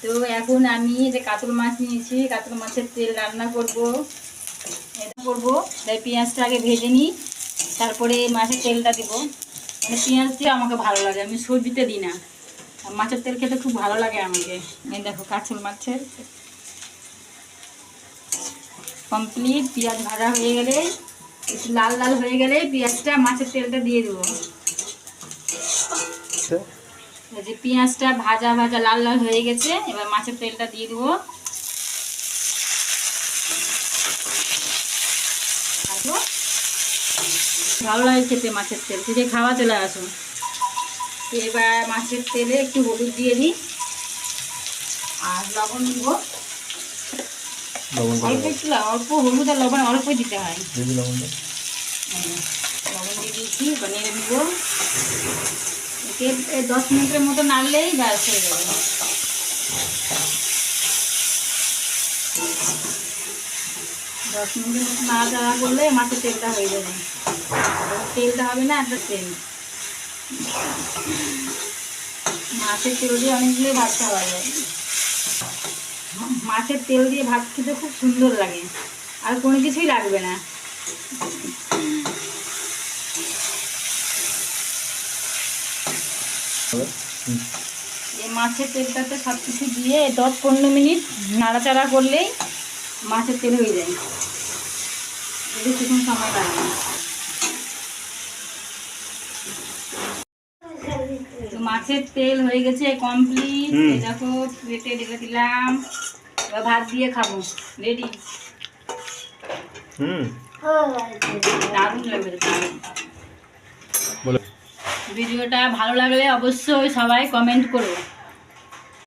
তো এখন আমি যে কাতল মাছ নিয়েছি, কাতল মাছের তেল রান্না করব। এটা করব, তাই পেঁয়াজটা আগে ভেজে নিই, তারপরে মাছের তেলটা দেবো। মানে পেঁয়াজ দিয়ে আমাকে ভালো লাগে, আমি সবজিতে দিই না। মাছের তেল খেতে খুব ভালো লাগে আমাকে। এই দেখো কাতল মাছের কমপ্লিট। পেঁয়াজ ভাজা হয়ে গেলে, একটু লাল লাল হয়ে গেলে পেঁয়াজটা মাছের তেলটা দিয়ে দেবো। যে পেঁয়াজটা ভাজা ভাজা লাল লাল হয়ে গেছে, এবার মাছের তেলটা দিয়ে দেবো। ভালো লাগে খেতে মাছের তেল, থেকে খাওয়া চলে আসুন। এবার মাছের তেলে একটু হলুদ দিয়ে দিই আর লবণ দিব। অল্প হলুদ আর লবণ অল্পই দিতে হয়। লবণ দিয়ে দিয়েছি, নেড়ে নিব। একে 10 মিনিটের মতো নাড়লেই ব্যাস হয়ে যাবে। 10 মিনিটের মতো নাড়াচাড়া করলে মাছের তেলটা হয়ে যাবে। তেলটা হবে না, একটা তেল। মাছের তেল দিয়ে অনেকগুলোই ভাত খাওয়া যায়। মাছের তেল দিয়ে ভাত খেতে খুব সুন্দর লাগে, আর কোনো কিছুই লাগবে না। এই মাছের তেলটাতে সব কিছু দিয়ে 10-15 মিনিট নাড়াচাড়া করলেই মাছের তেল হয়ে যায়। বেশিক্ষণ সময় লাগে না। তো মাছের তেল হয়ে গেছে কমপ্লিট। দেখো প্লেটে ঢেলে দিলাম, এবার ভাত দিয়ে খাবো। রেডি। দারুণ লাগবে। ভিডিওটা ভালো লাগলে অবশ্যই সবাই কমেন্ট করো।